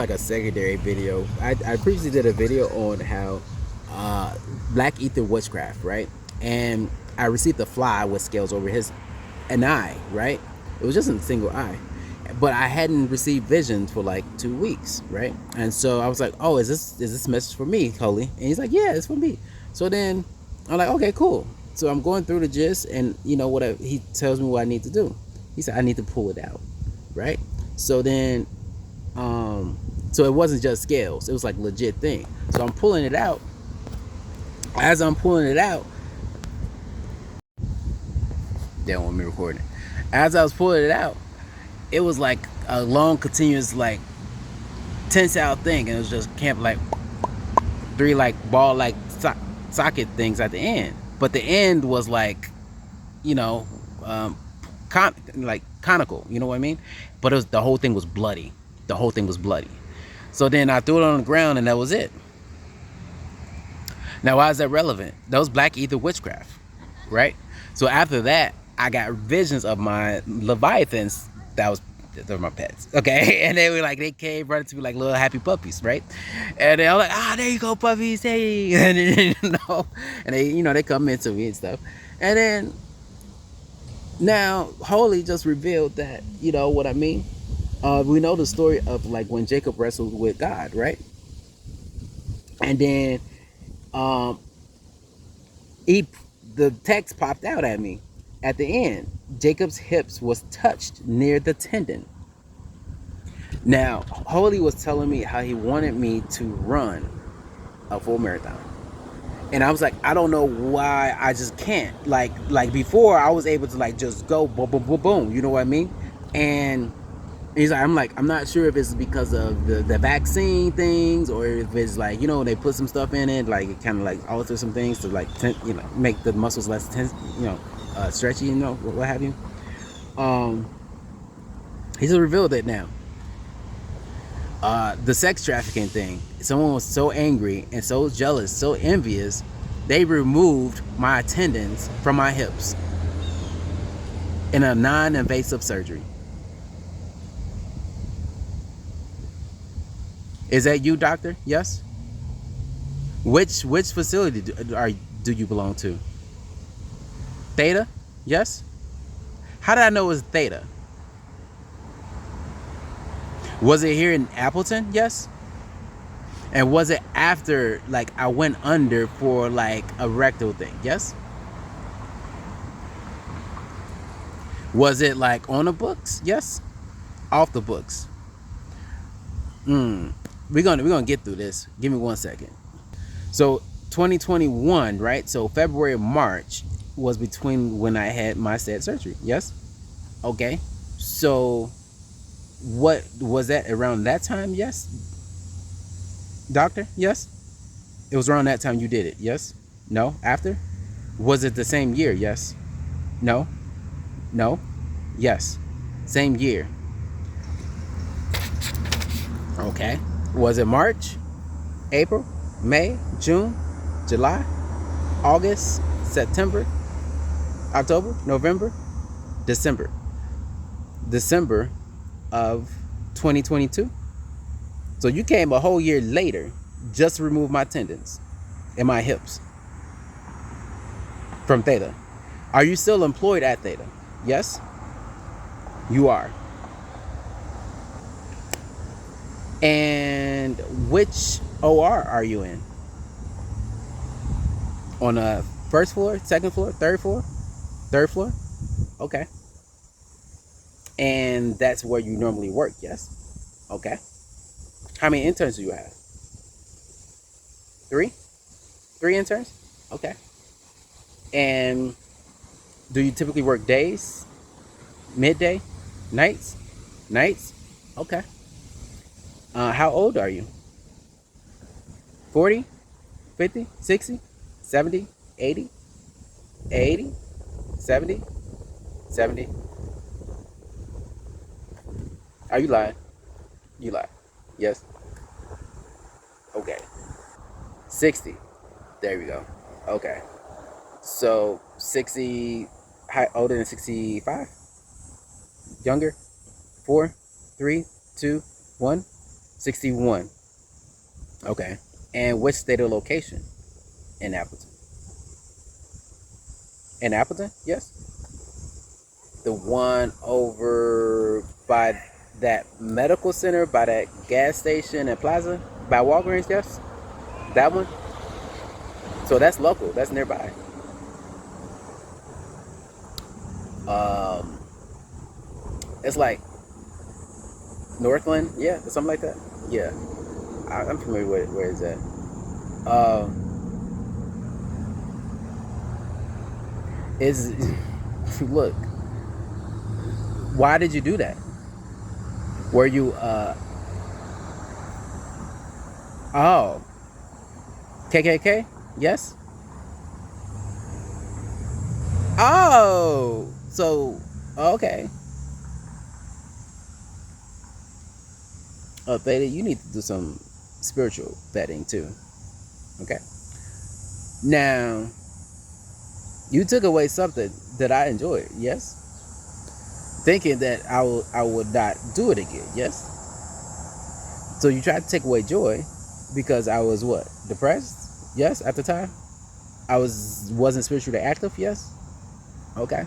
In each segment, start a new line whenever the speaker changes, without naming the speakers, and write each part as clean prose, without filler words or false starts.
like a secondary video. I previously did a video on how Black Ether witchcraft, right? And I received a fly with scales over an eye, right? It was just a single eye. But I hadn't received visions for like 2 weeks, right? And so I was like, "Oh, is this message for me, Holy?" And he's like, "Yeah, it's for me." So then I'm like, "Okay, cool." So I'm going through the gist, and he tells me what I need to do. He said I need to pull it out, right? So then, so it wasn't just scales; it was like legit thing. So I'm pulling it out. As I'm pulling it out, they don't want me recording it. As I was pulling it out, it was like a long, continuous, like tense out thing, and it was just camp like three like ball like socket things at the end. But the end was like, you know, um, like conical. You know what I mean? But the whole thing was bloody. The whole thing was bloody. So then I threw it on the ground, and that was it. Now, why is that relevant? That was Black Ether witchcraft, right? So after that, I got visions of my leviathans. That was They're my pets, okay? And they were like, they came running to me like little happy puppies, right? And they were like, there you go, puppies, hey, and then, and they come into me and stuff. And then now, Holy just revealed that, what I mean. We know the story of like when Jacob wrestled with God, right? And then um, he the text popped out at me at the end. Jacob's hips was touched near the tendon. Now, Holy was telling me how he wanted me to run a full marathon. And I was like, I don't know why I just can't. Like before I was able to like just go boom boom boom boom, you know what I mean? And he's like, I'm not sure if it's because of the vaccine things, or if it's like, they put some stuff in it, like it kind of like alter some things to like make the muscles less tense, stretchy, what have you. Um, he's revealed it now. The sex trafficking thing. Someone was so angry and so jealous, so envious, they removed my tendons from my hips in a non-invasive surgery. Is that you, doctor? Yes. Which facility do you belong to? Theta? Yes. How did I know it was Theta? Was it here in Appleton? Yes. And was it after like I went under for like a rectal thing? Yes. Was it like on the books? Yes. Off the books. We're gonna get through this. Give me 1 second. So 2021, right? So February, March was between when I had my said surgery. Yes. Okay. So what was that around that time? Yes. Doctor? Yes. It was around that time you did it. Yes. No. After? Was it the same year? Yes. No. No. Yes. Same year. Okay. Was it March, April, May, June, July, August, September, October, November, December? December of 2022. So you came a whole year later just to remove my tendons and my hips from Theta. Are you still employed at Theta? Yes, you are. And which OR are you in? On a first floor, second floor, third floor? Third floor? Okay. And that's where you normally work, yes? Okay. How many interns do you have? Three? Three interns? Okay. And do you typically work days, midday, nights? Nights? Okay. How old are you? 40, 50, 60, 70, 80, 80, 70, 70. Are you lying? You lie. Yes. Okay. 60. There we go. Okay. So 60, older than 65? Younger? 4, 3, 2, 1? 61. Okay. And which state or location in Appleton? In Appleton? Yes. The one over by that medical center, by that gas station and plaza, by Walgreens, yes? That one? So that's local, that's nearby. Um, it's like Northland, yeah, something like that. Yeah, I'm familiar with where it's at. Is look, why did you do that? Were you oh, KKK? Yes. Oh, so okay. Theta, you need to do some spiritual vetting too. Okay. Now, you took away something that I enjoyed. Yes. Thinking that I would not do it again. Yes. So you tried to take away joy because I was what, depressed? Yes. At the time, I wasn't spiritually active. Yes. Okay.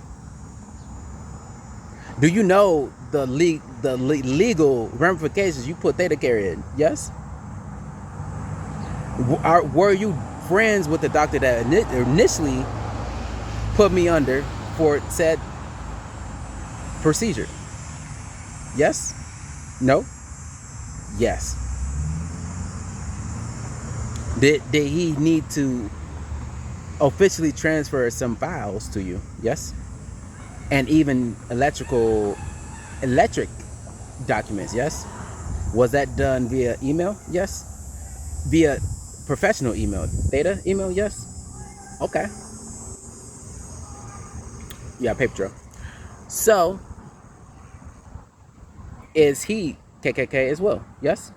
Do you know the legal ramifications you put theta care in? Yes. Were you friends with the doctor that initially put me under for said procedure? Yes. No. Yes. Did he need to officially transfer some files to you? Yes. And even electric documents? Yes. Was that done via email? Yes. Via professional email, theta email? Yes. Okay. Yeah, paper trail. So is he KKK as well? Yes.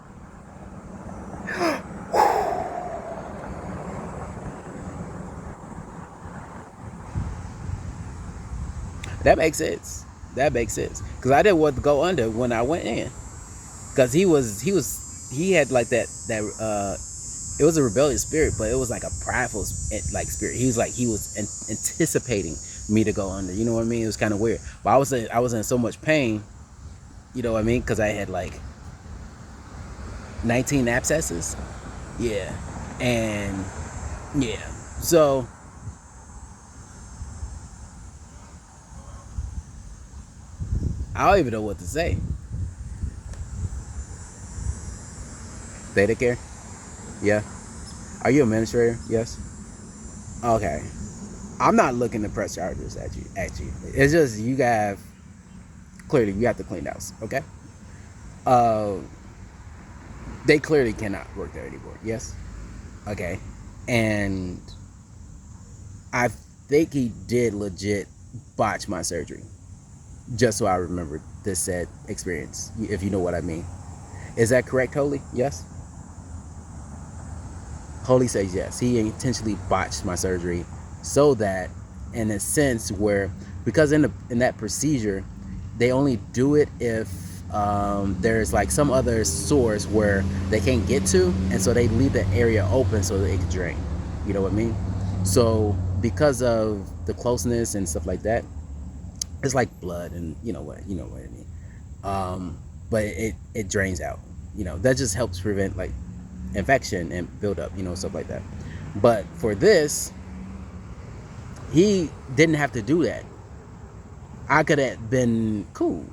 That makes sense. That makes sense. Because I didn't want to go under when I went in. Because he had like that it was a rebellious spirit, but it was like a prideful like spirit. He was anticipating me to go under. You know what I mean? It was kind of weird. But I was in so much pain. You know what I mean? Because I had like 19 abscesses. Yeah, and yeah. So I don't even know what to say. Theta care? Yeah. Are you a administrator? Yes. Okay. I'm not looking to press charges at you. It's just you have clearly you have to clean house. Okay. Uh, they clearly cannot work there anymore. Yes. Okay. And I think he did legit botch my surgery. Just so I remember this said experience, if you know what I mean. Is that correct, Holy? Yes. Holy says yes. He intentionally botched my surgery so that, in a sense, where because in that procedure, they only do it if there's like some other source where they can't get to, and so they leave the area open so that it can drain. You know what I mean? So because of the closeness and stuff like that, it's like blood, and you know what I mean. But it drains out. You know, that just helps prevent like infection and build up, stuff like that. But for this, he didn't have to do that. I could have been cool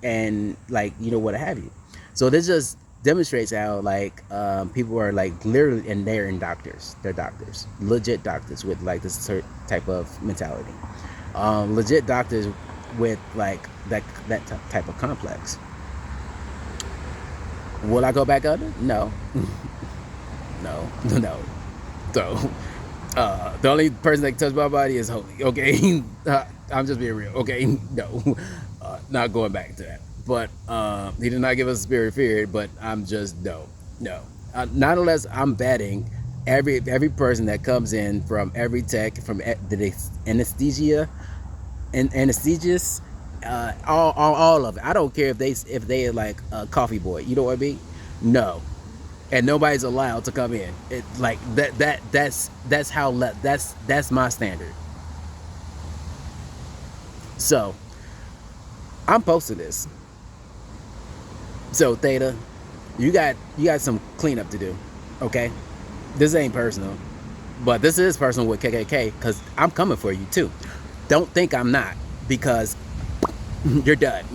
and like what have you. So this just demonstrates how like people are like literally, and they're doctors, legit doctors with like this certain type of mentality, legit doctors with like that type of complex. Will I go back under? No. No. So the only person that can touch my body is Holy. Okay. I'm just being real. Okay. No. Not going back to that. But he did not give us a spirit of fear, but I'm just no. Not unless I'm betting every person that comes in from every tech, from the anesthesia and anesthesists, all of it. I don't care if they like a coffee boy. You know what I mean? No, and nobody's allowed to come in. It like that's how that's my standard. So I'm posting this. So Theta, you got some cleanup to do. Okay, this ain't personal, but this is personal with KKK because I'm coming for you too. Don't think I'm not because you're done.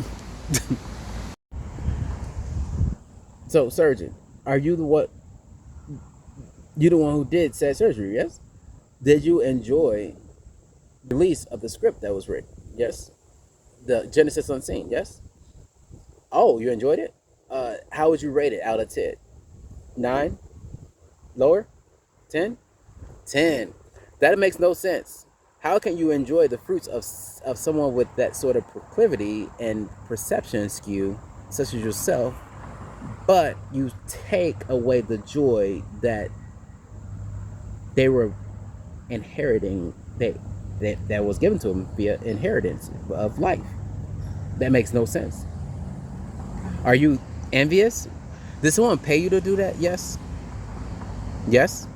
So surgeon, are you the what? You the one who did said surgery? Yes. Did you enjoy the release of the script that was written? Yes. The Genesis Unseen? Yes. Oh, you enjoyed it? How would you rate it out of 10? 9? Lower? 10? 10. That makes no sense. How can you enjoy the fruits of someone with that sort of proclivity and perception skew, such as yourself, but you take away the joy that they were inheriting, that was given to them via inheritance of life? That makes no sense. Are you envious? Did someone pay you to do that? Yes. Yes.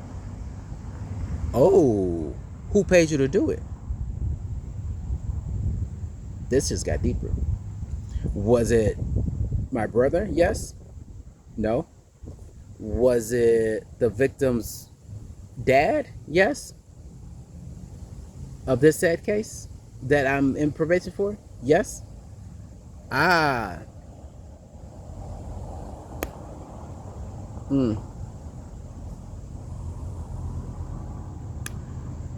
Oh, who paid you to do it? This just got deeper. Was it my brother? Yes. No. Was it the victim's dad? Yes. Of this sad case that I'm in probation for? Yes. Ah. Hmm.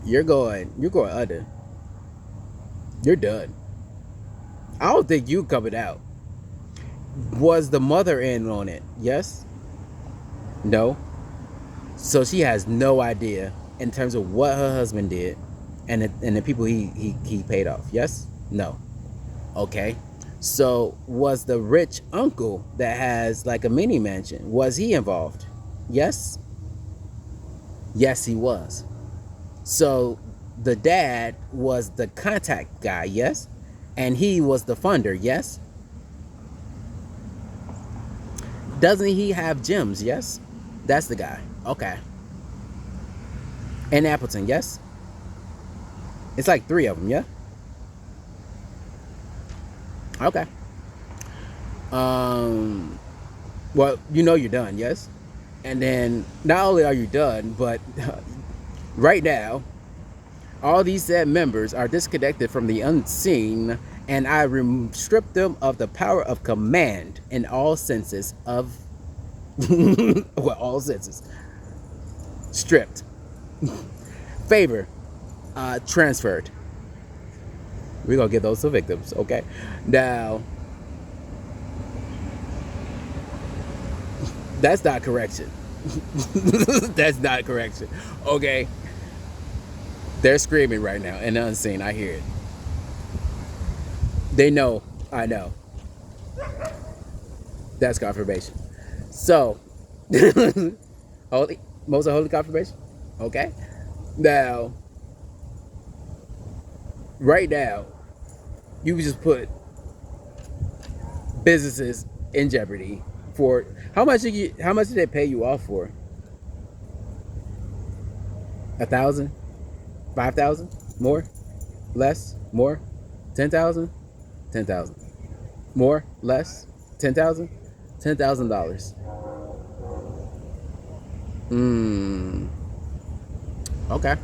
You're going under. You're done. I don't think you coming out. Was the mother in on it? Yes. No. So she has no idea in terms of what her husband did and the people he paid off. Yes. No. Okay. So was the rich uncle that has like a mini mansion, was he involved? Yes. Yes, he was. So the dad was the contact guy. Yes. And he was the funder. Yes. Doesn't he have gems? Yes. That's the guy. Okay. And Appleton. Yes. It's like three of them. Yeah. Okay. Um. Well, you're done. Yes. And then not only are you done, but right now, all these said members are disconnected from the unseen, and I strip them of the power of command in all senses of, well, all senses. Stripped. Favor. Transferred. We're going to get those to victims, okay? Now, that's not correction. That's not correction, okay? They're screaming right now in the unseen. I hear it. They know. I know. That's confirmation. So, holy, most of holy confirmation. Okay. Now, right now, you just put businesses in jeopardy for how much did you? How much did they pay you off for? 1,000, 5,000, more, less, more, 10,000, 10,000, more, less, 10,000, $10,000. Okay.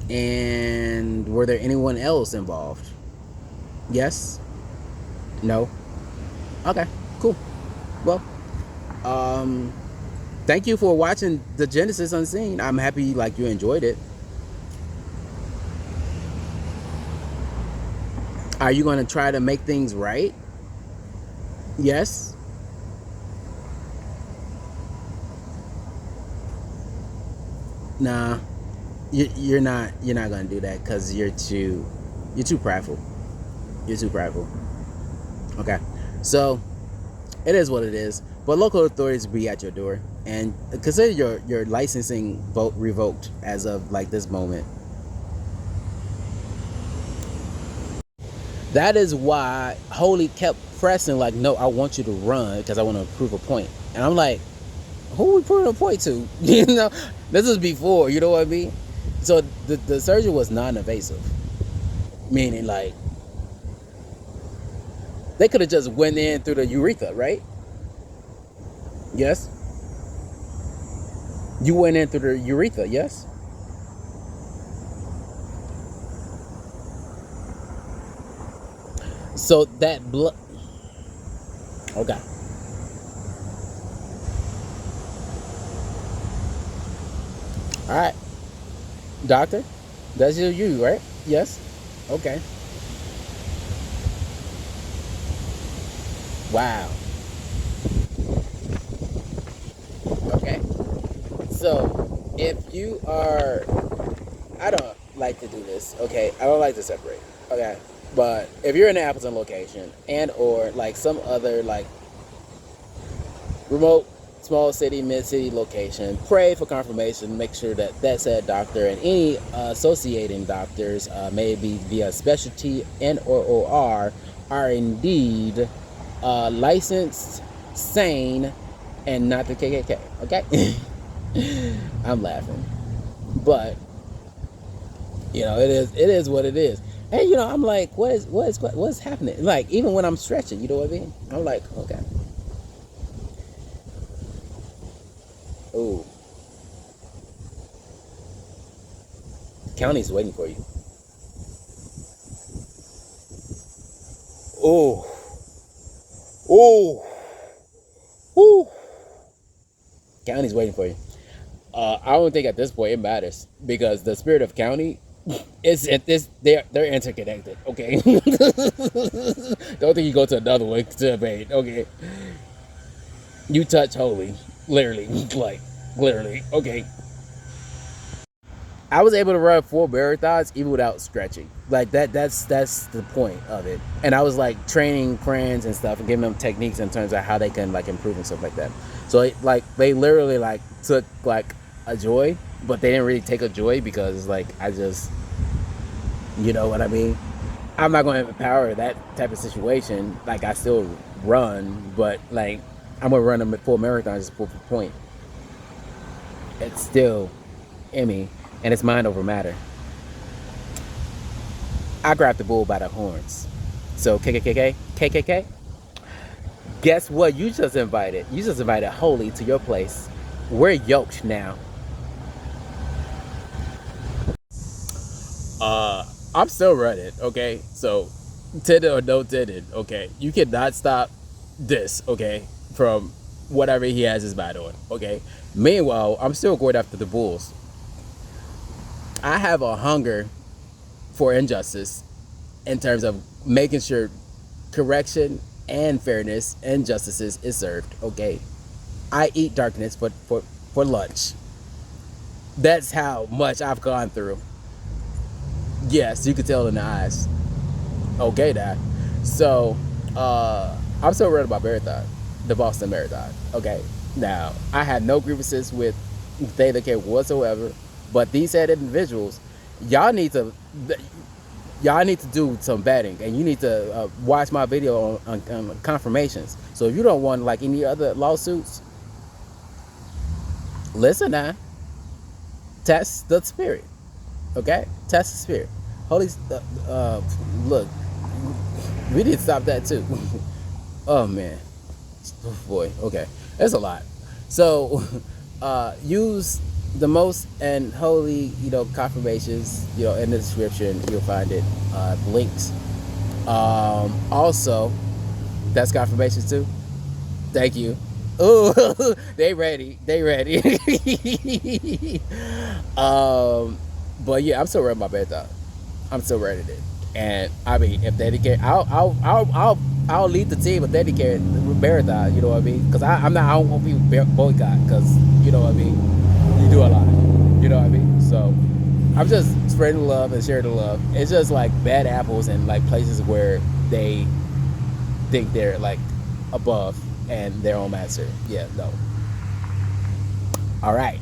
And were there anyone else involved? Yes. No. Okay. Cool. Well, thank you for watching the Genesis Unseen. I'm happy like you enjoyed it. Are you going to try to make things right? Yes. Nah. You're not. You're not going to do that because you're too prideful. You're too prideful. Okay. So it is what it is. But local authorities will be at your door, and consider your licensing vote revoked as of like this moment. That is why Holy kept pressing, like, no, I want you to run because I want to prove a point. And I'm like, who are we proving a point to? You know, this is before, you know what I mean? So the surgery was non-invasive, meaning like they could have just went in through the urethra, right? Yes, you went in through the urethra, yes. So that blood, okay, all right, doctor, that's you, right? Yes, okay, wow, okay. So if you are, I don't like to do this, okay? I don't like to separate, okay? But if you're in the Appleton location and or like some other like remote small city, mid city location, pray for confirmation. Make sure that that said doctor and any associating doctors, maybe via specialty and or OR, are indeed licensed, sane, and not the KKK. Okay, I'm laughing, but it is what it is. And I'm like, what's happening? Like even when I'm stretching, you know what I mean? I'm like, okay, oh, county's waiting for you. Oh, oh, oh, county's waiting for you. I don't think at this point it matters because the spirit of county is at this. They're interconnected. Okay, don't think you go to another one to evade. Okay, you touch holy, literally, like literally. Okay, I was able to run 4 marathons even without stretching. Like that. That's the point of it. And I was like training friends and stuff and giving them techniques in terms of how they can like improve and stuff like that. So like they literally like took like a joy, but they didn't really take a joy because like I just, you know what I mean. I'm not going to empower that type of situation. Like I still run, but like I'm gonna run them at 4 marathons just for point. It's still Emmy, and it's mind over matter. I grabbed the bull by the horns. So KKK. Guess what? You just invited. You just invited Holy to your place. We're yoked now. I'm still running. Okay, so tinted or no tinted. Okay, you cannot stop this. Okay, from whatever he has his mind on. Okay. Meanwhile, I'm still going after the bulls. I have a hunger for injustice in terms of making sure correction and fairness and justices is served. Okay, I eat darkness for lunch. That's how much I've gone through. Yes, you could tell in the eyes. Okay, that. So, I'm still worried about marathon, the Boston Marathon. Okay, now I had no grievances with Theta K whatsoever, but these said individuals, y'all need to y'all need to do some vetting, and you need to watch my video on confirmations. So if you don't want like any other lawsuits, listen now, test the spirit. Okay, test the spirit. Holy, look, we need to stop that too. Oh man, oh boy. Okay, that's a lot. So, use the most and holy, confirmations. In the description, you'll find it. Links. Also, that's confirmations too. Thank you. Oh, they ready. They ready. But yeah, I'm still ready my bed though. I'm still ready to. And I mean, if they dedicate, I'll lead the team if they dedicate marathon. You know what I mean? Because I'm not. I don't want people boycott. Because you know what I mean. You do a lot. You know what I mean? So I'm just spreading the love and sharing the love. It's just like bad apples and like places where they think they're like above and their own master. Yeah, no. All right.